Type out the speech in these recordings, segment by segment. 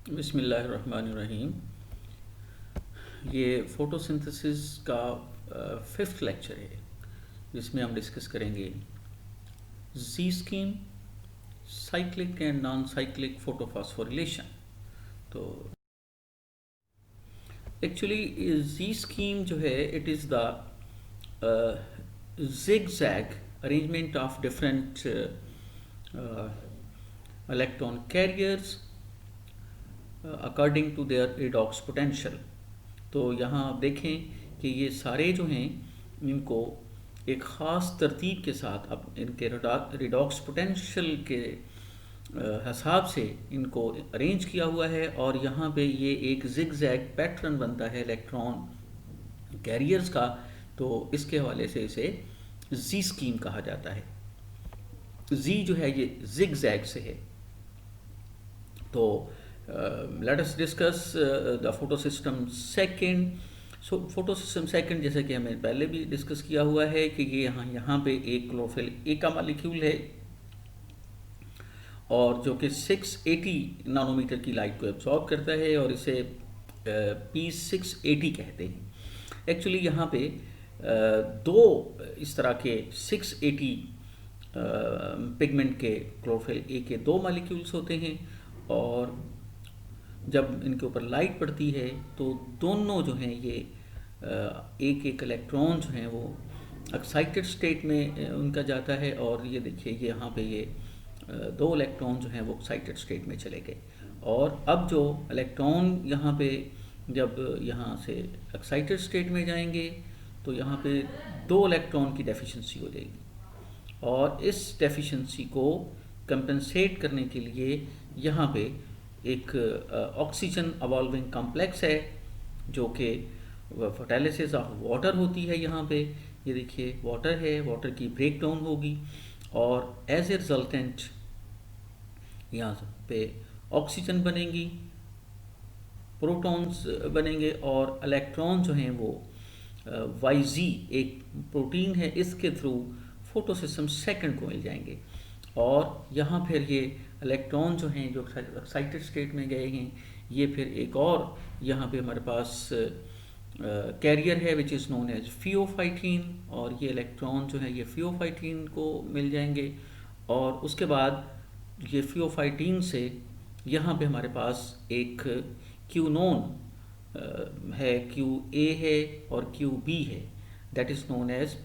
बिस्मिल्लाहिर्रहमानिर्रहीम। ये फ़ोटोसिंथेसिस का फिफ्थ लेक्चर है जिसमें हम डिस्कस करेंगे Z scheme, cyclic and non cyclic photophosphorylation. तो एक्चुअली जी स्कीम जो है it is the zigzag arrangement of different electron carriers according to their redox potential। तो यहाँ आप देखें कि ये सारे जो हैं इनको एक ख़ास तरतीब के साथ अब इनके रिडॉक्स पोटेंशियल के हिसाब से इनको अरेंज किया हुआ है, और यहाँ पे ये एक जिगजैग पैटर्न बनता है इलेक्ट्रॉन कैरियर्स का। तो इसके हवाले से इसे जी स्कीम कहा जाता है। जी जो है ये जिगजैग से है। तो let us discuss the photo system second. So photo system second जैसे कि हमें पहले भी डिस्कस किया हुआ है कि ये यहाँ पे एक क्लोरोफिल ए का मालिक्यूल है और जो कि 680 नैनोमीटर की लाइट को एब्जॉर्ब करता है और इसे P680 कहते हैं। एक्चुअली यहाँ पे दो इस तरह के 680 पिगमेंट के क्लोरोफिल ए के दो मालिक्यूल्स होते हैं, और जब इनके ऊपर लाइट पड़ती है तो दोनों जो हैं ये एक एक इलेक्ट्रॉन जो हैं वो एक्साइटेड स्टेट में उनका जाता है, और ये देखिए ये यहाँ पे ये दो इलेक्ट्रॉन जो हैं वो एक्साइटेड स्टेट में चले गए। और अब जो इलेक्ट्रॉन यहाँ पे जब यहाँ से एक्साइटेड स्टेट में जाएंगे तो यहाँ पे दो इलेक्ट्रॉन की डेफिशिएंसी हो जाएगी, और इस डेफिशिएंसी को कंपनसेट करने के लिए यहाँ पे एक ऑक्सीजन अवॉल्विंग कॉम्प्लेक्स है जो कि फोटोलिसिस ऑफ वाटर होती है। यहाँ पे ये देखिए वाटर है, वाटर की ब्रेक डाउन होगी और एज ए रिजल्टेंट यहाँ पे ऑक्सीजन बनेंगी, प्रोटॉन्स बनेंगे, और इलेक्ट्रॉन जो हैं वो वाईजी एक प्रोटीन है इसके थ्रू फोटोसिस्टम सेकंड को मिल जाएंगे। और यहाँ फिर ये इलेक्ट्रॉन जो हैं जो एक्साइटेड स्टेट में गए हैं ये फिर एक और यहाँ पे हमारे पास कैरियर है विच इज़ नोन एज फियोफाइटीन, और ये इलेक्ट्रॉन जो है ये फियोफाइटीन को मिल जाएंगे। और उसके बाद ये फियोफाइटीन से यहाँ पे हमारे पास एक क्यूनोन है, क्यू ए है और क्यू बी है, that is known as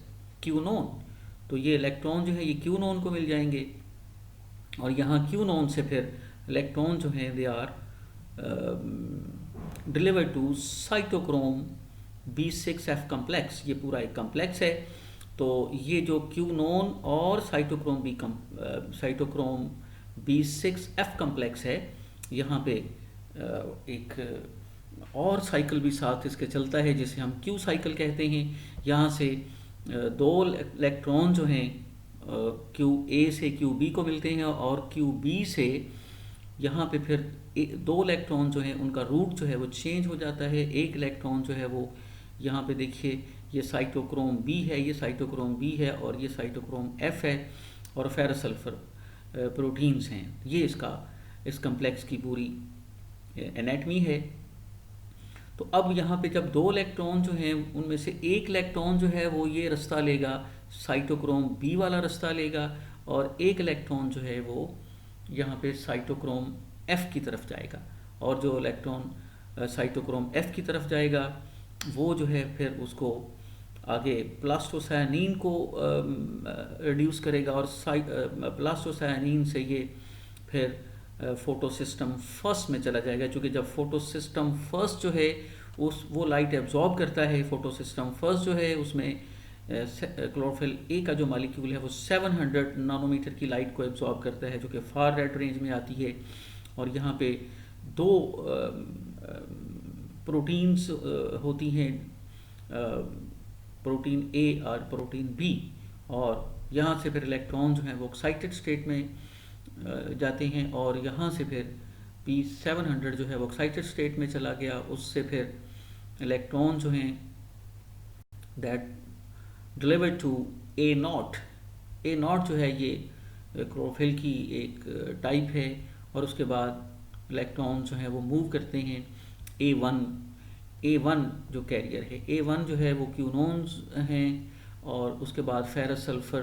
quinone. तो ये इलेक्ट्रॉन जो है ये क्यूनोन को मिल जाएंगे, और यहाँ क्यूनोन से फिर इलेक्ट्रॉन जो हैं they are delivered to cytochrome B6F complex. ये पूरा एक कम्प्लेक्स है। तो ये जो क्यूनोन और साइटोक्रोम B6F कम्प्लेक्स है, यहाँ पे एक और साइकिल भी साथ इसके चलता है जिसे हम क्यू साइकिल कहते हैं। यहाँ से दो इलेक्ट्रॉन जो हैं क्यू ए से क्यू बी को मिलते हैं, और क्यू बी से यहाँ पे फिर दो इलेक्ट्रॉन जो हैं उनका रूट जो है वो चेंज हो जाता है। एक इलेक्ट्रॉन जो है वो यहाँ पे देखिए ये साइटोक्रोम बी है, ये साइटोक्रोम बी है, और ये साइटोक्रोम एफ है, और फेरोसल्फर प्रोटीन्स हैं। ये इस कम्प्लेक्स की पूरी एनाटमी है। तो अब यहाँ पे जब दो इलेक्ट्रॉन जो हैं उनमें से एक इलेक्ट्रॉन जो है वो ये रास्ता लेगा, साइटोक्रोम बी वाला रास्ता लेगा, और एक इलेक्ट्रॉन जो है वो यहाँ पे साइटोक्रोम एफ की तरफ जाएगा, और जो इलेक्ट्रॉन साइटोक्रोम एफ की तरफ जाएगा वो जो है फिर उसको आगे प्लास्टोसायनिन को रिड्यूस करेगा, और प्लास्टोसायनिन से ये फिर फोटो सिस्टम फर्स्ट में चला जाएगा। क्योंकि जब फोटो सिस्टम फर्स्ट जो है वो लाइट एब्जॉर्ब करता है, फोटो सिस्टम फर्स्ट जो है उसमें क्लोरोफिल ए का जो मालिक्यूल है वो 700 नैनोमीटर की लाइट को एब्जॉर्ब करता है जो कि फार रेड रेंज में आती है। और यहाँ पे दो प्रोटीन्स होती हैं, प्रोटीन ए और प्रोटीन बी, और यहाँ से फिर इलेक्ट्रॉन जो हैं वो एक्साइटेड स्टेट में जाते हैं, और यहाँ से फिर P700 जो है वो एक्साइटेड स्टेट में चला गया। उससे फिर इलेक्ट्रॉन जो हैं that delivered to A0। A0 जो है ये क्लोरोफिल की एक टाइप है, और उसके बाद इलेक्ट्रॉन जो है वो मूव करते हैं ए वन जो कैरियर है, ए वन जो है वो क्यूनोन्स हैं, और उसके बाद फेरस सल्फर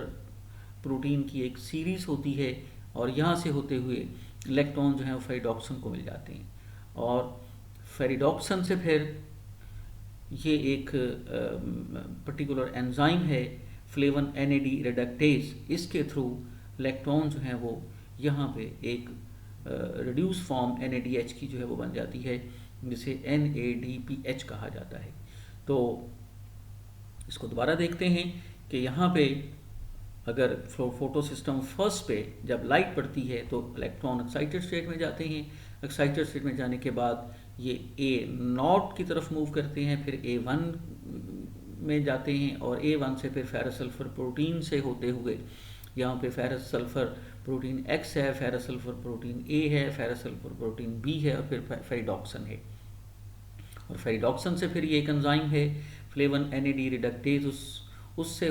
प्रोटीन की एक सीरीज़ होती है, और यहाँ से होते हुए इलेक्ट्रॉन जो है वो फेरिडॉक्सन को मिल जाते हैं, और फेरिडॉक्सन से फिर ये एक पर्टिकुलर एंजाइम है फ्लेवन NAD रिडक्टेज, इसके थ्रू इलेक्ट्रॉन जो है वो यहाँ पे एक रिड्यूस फॉर्म NADH की जो है वो बन जाती है, जिसे NADPH कहा जाता है। तो इसको दोबारा देखते हैं कि यहाँ पे अगर फोटो सिस्टम फर्स्ट पे जब लाइट पड़ती है तो इलेक्ट्रॉन एक्साइटेड स्टेट में जाते हैं, एक्साइटेड स्टेट में जाने के बाद ये A0 की तरफ मूव करते हैं, फिर A1 में जाते हैं, और A1 से फिर फेरस सल्फर प्रोटीन से होते हुए यहाँ पे फेरस सल्फर प्रोटीन X है, फेरस सल्फर प्रोटीन A है, फेरस सल्फर प्रोटीन B है, और फिर फेरिडॉक्सन है, और फेरिडॉक्सन से फिर ये एक एंजाइम है फ्लेवन NAD रिडक्टेज, उससे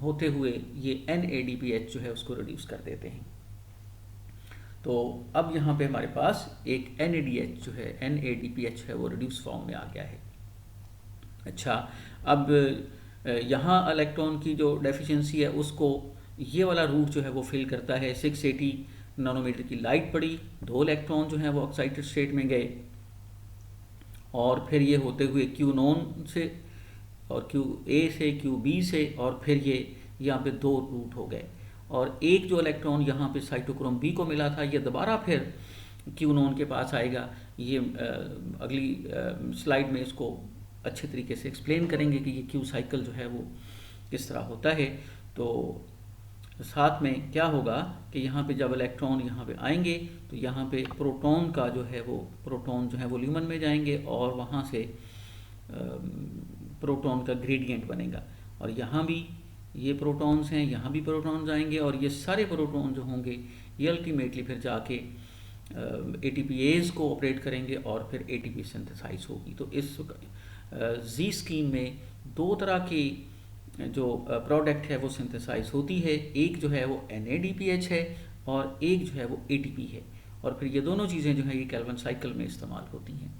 होते हुए ये NADPH जो है उसको रिड्यूस कर देते हैं। तो अब यहाँ पे हमारे पास एक NADH जो है NADPH है वो रिड्यूस फॉर्म में आ गया है। अच्छा, अब यहाँ इलेक्ट्रॉन की जो डेफिशिएंसी है उसको ये वाला रूट जो है वो फिल करता है। 680 नैनोमीटर की लाइट पड़ी, 2 इलेक्ट्रॉन जो हैं वो ऑक्साइडेड स्टेट में गए, और फिर ये होते हुए क्यूनोन से और QA से QB से, और फिर ये यहाँ पे 2 रूट हो गए, और एक जो इलेक्ट्रॉन यहाँ पे साइटोक्रोम B को मिला था ये दोबारा फिर क्यूनोन के पास आएगा। ये अगली स्लाइड में इसको अच्छे तरीके से एक्सप्लेन करेंगे कि ये क्यू साइकिल जो है वो किस तरह होता है। तो साथ में क्या होगा कि यहाँ पे जब इलेक्ट्रॉन यहाँ पे आएंगे तो यहाँ पे प्रोटॉन का जो है वो प्रोटॉन जो है वो ल्यूमन में जाएंगे, और वहाँ से प्रोटॉन का ग्रेडियंट बनेगा, और यहाँ भी ये प्रोटॉन्स हैं, यहाँ भी प्रोटॉन्स आएंगे, और ये सारे प्रोटॉन जो होंगे ये अल्टीमेटली फिर जाके ATPase को ऑपरेट करेंगे, और फिर ATP सिंथेसाइज होगी। तो इस जी स्कीम में 2 तरह की जो प्रोडक्ट है वो सिंथेसाइज होती है, एक जो है वो NADPH है और एक जो है वो ATP है, और फिर ये दोनों चीज़ें जो हैं ये कैल्विन साइकिल में इस्तेमाल होती हैं।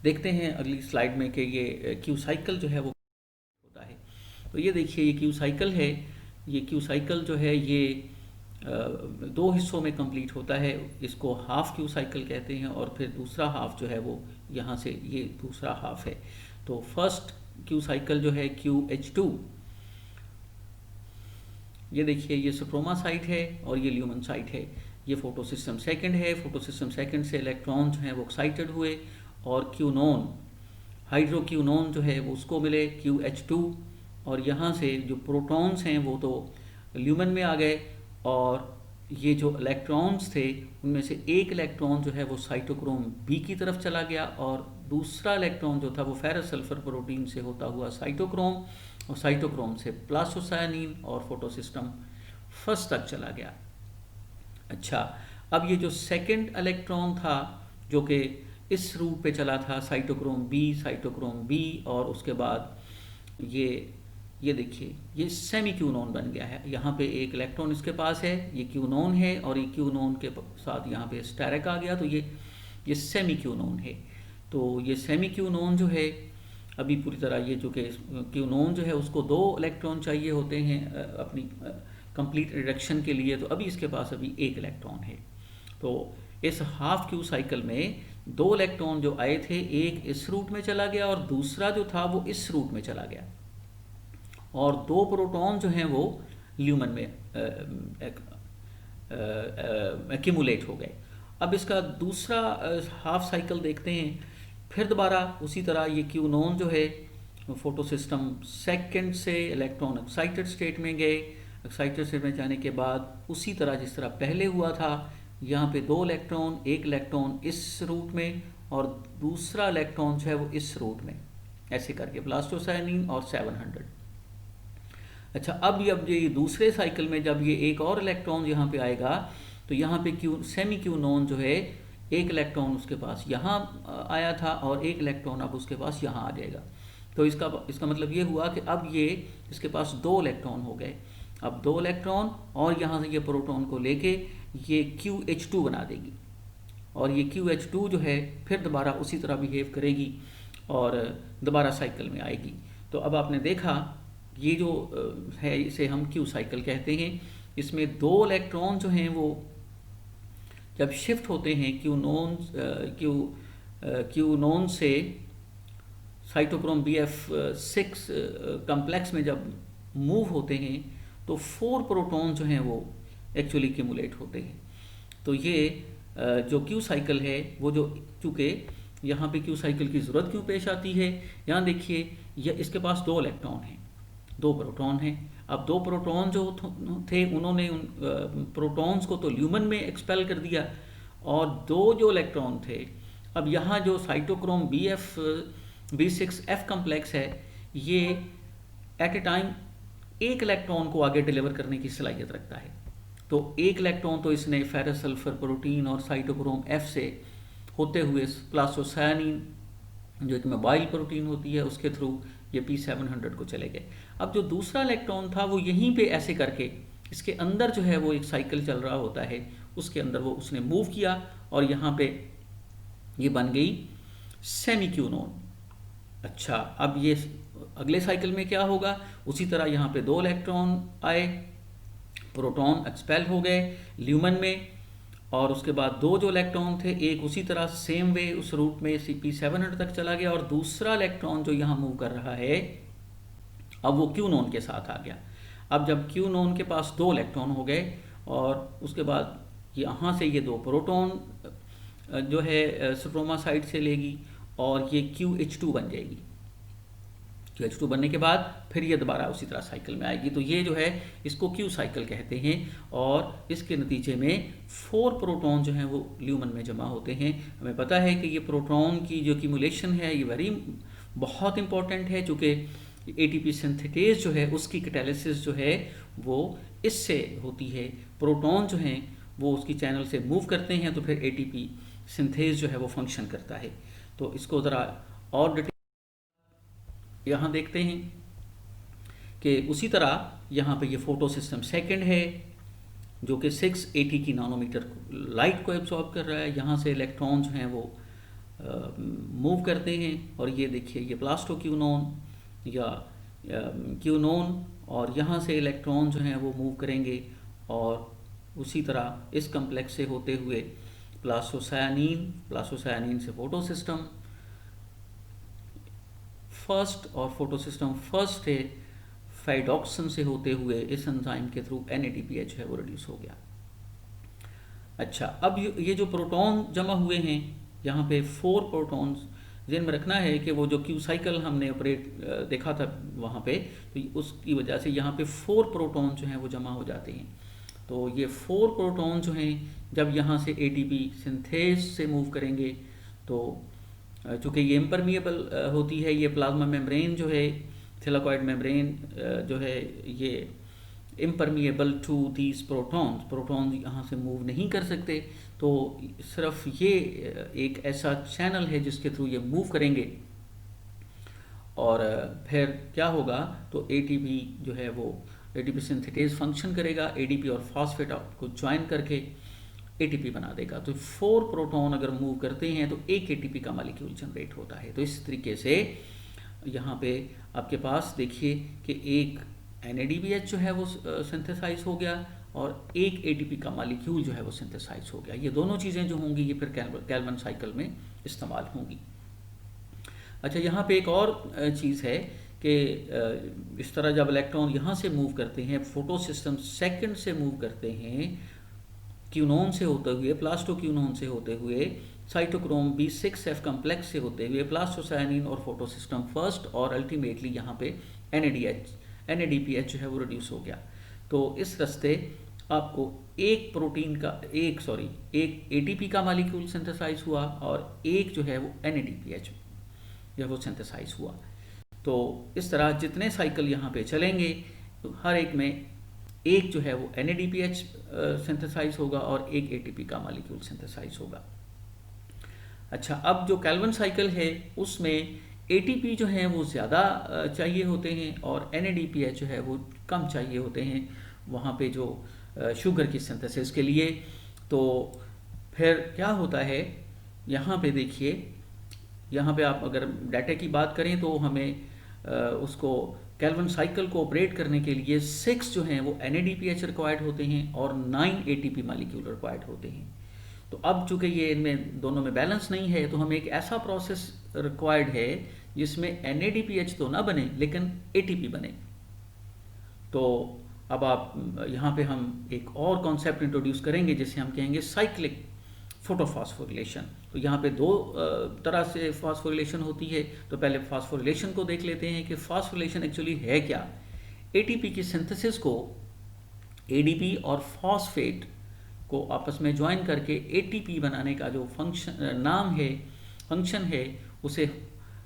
देखते हैं अगली स्लाइड में कि ये क्यू साइकिल जो है वो होता है। तो ये देखिए ये क्यू साइकिल है, ये क्यू साइकिल जो है ये 2 हिस्सों में कंप्लीट होता है। इसको हाफ क्यू साइकिल कहते हैं, और फिर दूसरा हाफ जो है वो यहाँ से ये दूसरा हाफ है। तो फर्स्ट क्यू साइकिल जो है QH2, ये देखिए ये स्ट्रोमा साइट है और ये ल्यूमन साइट है। ये फोटो सिस्टम सेकंड है, फोटो सिस्टम सेकंड से इलेक्ट्रॉन जो हैं वो एक्साइटेड हुए, और क्यूनोन हाइड्रोक्यूनोन जो है वो उसको मिले QH2, और यहाँ से जो प्रोटॉन्स हैं वो तो ल्यूमन में आ गए, और ये जो इलेक्ट्रॉन्स थे उनमें से एक इलेक्ट्रॉन जो है वो साइटोक्रोम B की तरफ चला गया, और दूसरा इलेक्ट्रॉन जो था वो फेरस सल्फर प्रोटीन से होता हुआ साइटोक्रोम, और साइटोक्रोम से प्लास्टोसायनिन और फोटोसिस्टम फर्स्ट तक चला गया। अच्छा, अब ये जो सेकंड इलेक्ट्रॉन था जो कि इस रूट पे चला था साइटोक्रोम B, और उसके बाद ये देखिए ये सेमी क्यूनोन बन गया है। यहाँ पे एक इलेक्ट्रॉन इसके पास है, ये क्यूनोन है, और ये क्यूनोन के साथ यहाँ पे स्टेरिक आ गया, तो ये सेमी क्यूनोन है। तो ये सेमी क्यूनोन जो है अभी पूरी तरह ये जो कि क्यूनोन जो है उसको 2 इलेक्ट्रॉन चाहिए होते हैं अपनी कंप्लीट रिडक्शन के लिए, तो अभी इसके पास अभी 1 इलेक्ट्रॉन है। तो इस हाफ क्यू साइकिल में 2 इलेक्ट्रॉन जो आए थे, एक इस रूट में चला गया और दूसरा जो था वो इस रूट में चला गया, और 2 प्रोटॉन जो हैं वो ल्यूमन में एक्यूमुलेट हो गए। अब इसका दूसरा हाफ साइकिल देखते हैं। फिर दोबारा उसी तरह ये क्यूनोन जो है फोटो सिस्टम सेकंड से इलेक्ट्रॉन एक्साइटेड स्टेट में गए, एक्साइटेड स्टेट में जाने के बाद उसी तरह जिस तरह पहले हुआ था, यहाँ पे 2 इलेक्ट्रॉन, एक इलेक्ट्रॉन इस रूट में और दूसरा इलेक्ट्रॉन जो है वो इस रूट में, ऐसे करके प्लास्टोसायनिन और 700। अच्छा, अब ये दूसरे साइकिल में जब ये एक और इलेक्ट्रॉन यहाँ पे आएगा तो यहाँ पे सेमी क्यूनोन जो है एक इलेक्ट्रॉन उसके पास यहाँ आया था और एक इलेक्ट्रॉन अब उसके पास यहाँ आ जाएगा। तो इसका मतलब ये हुआ कि अब ये इसके पास 2 इलेक्ट्रॉन हो गए। अब 2 इलेक्ट्रॉन और यहाँ से ये प्रोटॉन को लेके ये QH2 बना देगी, और ये QH2 जो है फिर दोबारा उसी तरह बिहेव करेगी और दोबारा साइकिल में आएगी। तो अब आपने देखा ये जो है इसे हम क्यू साइकिल कहते हैं। इसमें दो इलेक्ट्रॉन जो हैं वो जब शिफ्ट होते हैं क्यू नॉन से साइटोक्रोम BF6 कम्प्लेक्स में जब मूव होते हैं तो 4 प्रोटॉन जो हैं वो एक्चुअली एक्यूमुलेट होते हैं। तो ये जो क्यू साइकिल है वो जो, चूँकि यहाँ पे क्यू साइकिल की ज़रूरत क्यों पेश आती है, यहाँ देखिए यह इसके पास 2 इलेक्ट्रॉन हैं, 2 प्रोटॉन हैं। अब 2 प्रोटॉन जो थे उन्होंने उन प्रोटॉन्स को तो ल्यूमन में एक्सपेल कर दिया, और 2 जो इलेक्ट्रॉन थे, अब यहाँ जो साइटोक्रोम B6F कम्प्लेक्स है ये एट ए टाइम एक इलेक्ट्रॉन को आगे डिलीवर करने की सलाहियत रखता है। तो एक इलेक्ट्रॉन तो इसने फेरस सल्फर प्रोटीन और साइटोक्रोम F से होते हुए प्लास्टोसायनिन जो एक मोबाइल प्रोटीन होती है उसके थ्रू ये P700 को चले गए। अब जो दूसरा इलेक्ट्रॉन था वो यहीं पे ऐसे करके इसके अंदर जो है वो एक साइकिल चल रहा होता है, उसके अंदर वो उसने मूव किया और यहाँ पे ये बन गई सेमी क्यूनोन। अच्छा, अब ये अगले साइकिल में क्या होगा, उसी तरह यहाँ पे 2 इलेक्ट्रॉन आए, प्रोटॉन एक्सपेल हो गए ल्यूमन में, और उसके बाद 2 जो इलेक्ट्रॉन थे एक उसी तरह सेम वे उस रूट में P700 तक चला गया, और दूसरा इलेक्ट्रॉन जो यहाँ मूव कर रहा है अब वो क्यूनोन के साथ आ गया। अब जब क्यूनोन के पास 2 इलेक्ट्रॉन हो गए और उसके बाद यहाँ से ये 2 प्रोटॉन जो है स्ट्रोमा साइड से लेगी और ये QH2 बन जाएगी। QH2 बनने के बाद फिर ये दोबारा उसी तरह साइकिल में आएगी। तो ये जो है इसको क्यू साइकिल कहते हैं, और इसके नतीजे में 4 प्रोटॉन जो हैं वो ल्यूमन में जमा होते हैं। हमें पता है कि ये प्रोटॉन की जो एक्यूमुलेशन है ये बहुत इंपॉर्टेंट है, चूँकि ATP सिंथेटेज जो है उसकी कैटालिसिस जो है वो इससे होती है। प्रोटॉन जो हैं वो उसकी चैनल से मूव करते हैं तो फिर ATP सिंथेज जो है वो फंक्शन करता है। तो इसको ज़रा और डिटेल यहाँ देखते हैं कि उसी तरह यहाँ पे ये फोटो सिस्टम सेकंड है जो कि 680 की नैनोमीटर लाइट को एब्जॉर्ब कर रहा है। यहाँ से इलेक्ट्रॉन जो हैं वो मूव करते हैं, और ये देखिए ये प्लास्टोक्यूनोन या क्यूनोन, और यहाँ से इलेक्ट्रॉन जो हैं वो मूव करेंगे और उसी तरह इस कम्प्लेक्स से होते हुए प्लास्टोसायनिन से फोटोसिस्टम फर्स्ट, और फोटोसिस्टम फर्स्ट है फाइडोक्सिन से होते हुए इस एंजाइम के थ्रू NADPH है वो रिड्यूस हो गया। अच्छा, अब ये जो प्रोटॉन जमा हुए हैं यहाँ पे 4 प्रोटॉन्स, ध्यान में रखना है कि वो जो क्यू साइकिल हमने ऑपरेट देखा था वहाँ पे, तो उसकी वजह से यहाँ पे 4 प्रोटॉन जो हैं वो जमा हो जाते हैं। तो ये 4 प्रोटॉन जो हैं जब यहाँ से ATP सिंथेज से मूव करेंगे तो चूँकि ये इम्परमिएबल होती है, ये प्लाज्मा मेम्ब्रेन जो है थिलाकॉइड मेम्ब्रेन जो है ये इम्परमिएबल टू दीज प्रोटॉन्स यहाँ से मूव नहीं कर सकते। तो सिर्फ ये एक ऐसा चैनल है जिसके थ्रू ये मूव करेंगे, और फिर क्या होगा तो ATP जो है वो ATP सिंथेटेज फंक्शन करेगा, ADP और फॉस्फेट को ज्वाइन करके ATP बना देगा। तो 4 प्रोटॉन अगर मूव करते हैं तो एक ATP का मॉलिक्यूल जनरेट होता है। तो इस तरीके से यहाँ पे आपके पास देखिए कि एक NADPH जो है वो सिंथेसाइज हो गया और एक ATP का मॉलिक्यूल जो है वो सिंथेसाइज हो गया। ये दोनों चीज़ें जो होंगी ये फिर कैल्विन साइकिल में इस्तेमाल होंगी। अच्छा, यहाँ पे एक और चीज़ है कि इस तरह जब इलेक्ट्रॉन यहाँ से मूव करते हैं, फोटो सिस्टम सेकंड से मूव करते हैं क्यूनोन से होते हुए, प्लास्टोक्यूनोन से होते हुए, साइटोक्रोम B6F कम्प्लेक्स से होते हुए, प्लास्टोसायनिन और फोटो सिस्टम फर्स्ट, और अल्टीमेटली यहाँ पे NADPH जो है वो रिड्यूस हो गया। तो इस रास्ते आपको एक प्रोटीन का एक ATP का मॉलिक्यूल सिंथेसाइज हुआ और एक जो है वो NADPH जो है वो सिंथेसाइज हुआ। तो इस तरह जितने साइकिल यहाँ पे चलेंगे तो हर एक में एक जो है वो NADPH सिंथेसाइज होगा और एक ATP का मॉलिक्यूल सिंथेसाइज होगा। अच्छा, अब जो कैल्विन साइकिल है उसमें ATP जो है वो ज़्यादा चाहिए होते हैं और NADPH जो है वो कम चाहिए होते हैं वहाँ पे जो शुगर की सिंथेसिस के लिए। तो फिर क्या होता है, यहाँ पे देखिए, यहाँ पे आप अगर डाटा की बात करें तो हमें उसको कैल्विन साइकिल को ऑपरेट करने के लिए 6 जो हैं वो NADPH रिक्वायर्ड होते हैं और 9 ATP मालिक्यूल रिक्वायर्ड होते हैं। तो अब चूंकि ये इनमें दोनों में बैलेंस नहीं है, तो हमें एक ऐसा प्रोसेस रिक्वायर्ड है जिसमें NADPH तो ना बने लेकिन ATP बने। तो अब आप यहाँ पे हम एक और कॉन्सेप्ट इंट्रोड्यूस करेंगे जिसे हम कहेंगे साइक्लिक फोटोफॉस्फोरिलेशन। तो यहाँ पे दो तरह से फॉस्फोरिलेशन होती है। तो पहले फॉस्फोरिलेशन को देख लेते हैं कि फॉस्फोरिलेशन एक्चुअली है क्या। एटीपी की सिंथेसिस को एडीपी और फॉस्फेट को आपस में ज्वाइन करके एटीपी बनाने का जो फंक्शन है उसे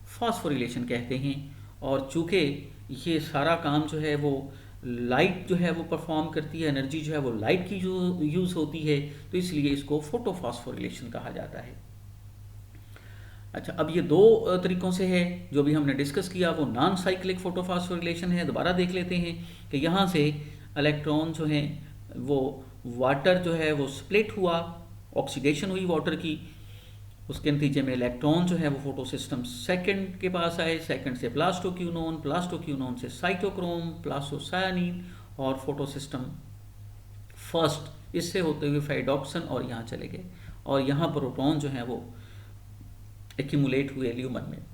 फॉस्फोरिलेशन कहते हैं। और चूँकि ये सारा काम जो है वो लाइट जो है वो परफॉर्म करती है, एनर्जी जो है वो लाइट की जो यूज़ होती है, तो इसलिए इसको फोटोफॉस्फोरिलेशन कहा जाता है। अच्छा, अब ये दो तरीक़ों से है, जो भी हमने डिस्कस किया वो नॉन साइक्लिक फोटोफॉस्फोरिलेशन है। दोबारा देख लेते हैं कि यहाँ से इलेक्ट्रॉन जो हैं वो वाटर जो है वो स्प्लिट हुआ, ऑक्सीडेशन हुई वाटर की, उसके नतीजे में इलेक्ट्रॉन जो है वो फोटो सिस्टम सेकंड के पास आए, सेकंड से प्लास्टोक्यूनोन, प्लास्टोक्यूनोन से साइटोक्रोम, प्लास्टोसायानीन और फोटो सिस्टम फर्स्ट, इससे होते हुए फाइडॉक्सन और यहाँ चले गए और यहाँ प्रोटॉन जो है वो एक्यूमुलेट हुए ल्यूमन में।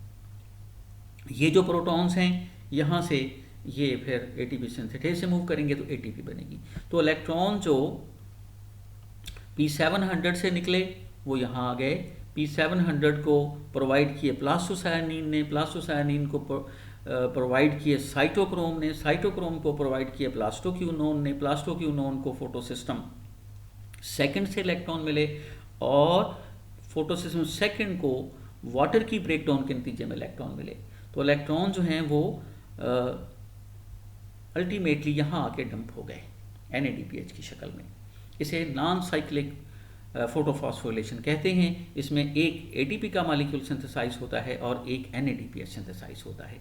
ये जो प्रोटॉन्स हैं यहाँ से ये फिर एटीपी सिंथेटेज से मूव करेंगे तो एटीपी बनेगी। तो इलेक्ट्रॉन जो P700 से निकले वो यहाँ आ गए, P700 को प्रोवाइड किए प्लास्टोसायानीन ने, प्लास्टोसायानीन को प्रोवाइड किए साइटोक्रोम ने, साइटोक्रोम को प्रोवाइड किए प्लास्टोक्यूनोन ने, प्लास्टोक्यूनोन को फोटोसिस्टम सेकंड से इलेक्ट्रॉन मिले और फोटोसिस्टम सेकंड को वाटर की ब्रेकडाउन के नतीजे में इलेक्ट्रॉन मिले। तो इलेक्ट्रॉन जो हैं वो अल्टीमेटली यहाँ आके डंप हो गए NADPH की शक्ल में। इसे नॉन साइक्लिक फोटोफॉस्फोरिलेशन कहते हैं। इसमें एक ATP का मॉलिक्यूल सिंथेसाइज होता है और एक NADPH सिंथेसाइज होता है।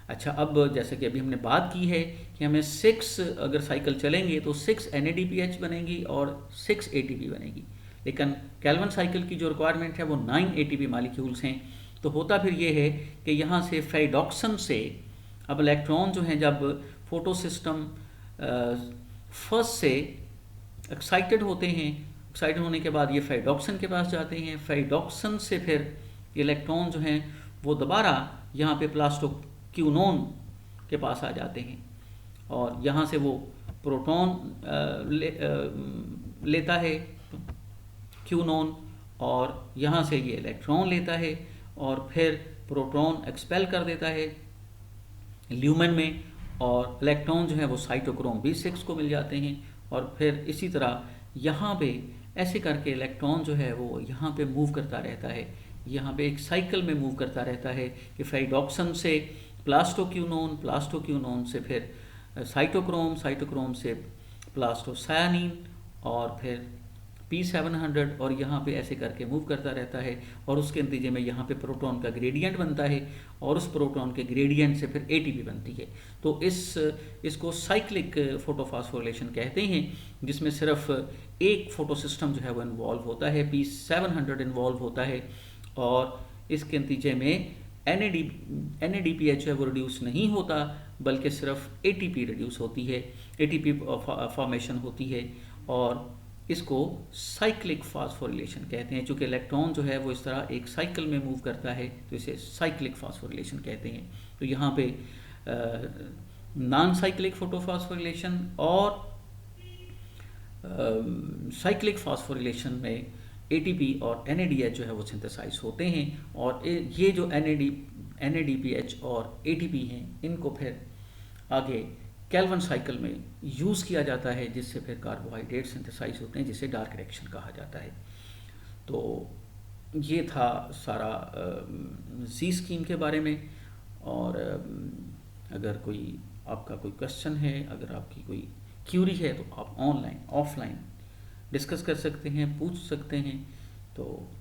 अच्छा, अब जैसे कि अभी हमने बात की है कि हमें 6 अगर साइकिल चलेंगे तो 6 NADPH बनेगी और 6 ATP बनेगी, लेकिन कैल्विन साइकिल की जो रिक्वायरमेंट है वो 9 ATP मॉलिक्यूल्स हैं। तो होता फिर ये है कि यहाँ से फाइडॉक्सन से अब इलेक्ट्रॉन जो हैं जब फोटो सिस्टम फर्स्ट से एक्साइटेड होते हैं, एक्साइटेड होने के बाद ये फाइडॉक्सन के पास जाते हैं, फाइडॉक्सन से फिर इलेक्ट्रॉन जो हैं वो दोबारा यहाँ पे प्लास्टोक्यूनोन के पास आ जाते हैं और यहाँ से वो प्रोटॉन लेता है क्यूनोन और यहाँ से ये इलेक्ट्रॉन लेता है और फिर प्रोटॉन एक्सपेल कर देता है ल्यूमेन में और इलेक्ट्रॉन जो है वो साइटोक्रोम B6 को मिल जाते हैं। और फिर इसी तरह यहाँ पे ऐसे करके इलेक्ट्रॉन जो है वो यहाँ पे मूव करता रहता है, यहाँ पे एक साइकिल में मूव करता रहता है कि फाइडॉक्सन से प्लास्टोक्यूनोन, प्लास्टोक्यूनोन से फिर साइटोक्रोम, साइटोक्रोम से प्लास्टोसायानीन और फिर P700 और यहाँ पे ऐसे करके मूव करता रहता है और उसके नतीजे में यहाँ पे प्रोटॉन का ग्रेडियंट बनता है और उस प्रोटॉन के ग्रेडियंट से फिर ATP बनती है। तो इसको साइक्लिक फोटोफॉस्फोरिलेशन कहते हैं, जिसमें सिर्फ एक फोटो सिस्टम जो है वो इन्वॉल्व होता है, P700 इन्वॉल्व होता है और इसके नतीजे में NADPH है वो रिड्यूस नहीं होता, बल्कि सिर्फ ATP रिड्यूस होती है, ATP फॉर्मेशन होती है और इसको साइक्लिक फॉस्फोरिलेशन कहते हैं। चूँकि इलेक्ट्रॉन जो है वो इस तरह एक साइकिल में मूव करता है तो इसे साइक्लिक फॉस्फोरिलेशन कहते हैं। तो यहाँ पे नॉन साइक्लिक फोटोफॉस्फोरिलेशन और साइक्लिक फॉस्फोरिलेशन में ATP और NADH जो है वो सिंथेसाइज होते हैं और ये जो NADPH और ATP हैं इनको फिर आगे कैल्विन साइकिल में यूज़ किया जाता है, जिससे फिर कार्बोहाइड्रेट सिंथेसाइज होते हैं, जिसे डार्क रिएक्शन कहा जाता है। तो ये था सारा जी स्कीम के बारे में। और अगर कोई आपका कोई क्वेश्चन है, अगर आपकी कोई क्यूरी है तो आप ऑनलाइन ऑफलाइन डिस्कस कर सकते हैं, पूछ सकते हैं। तो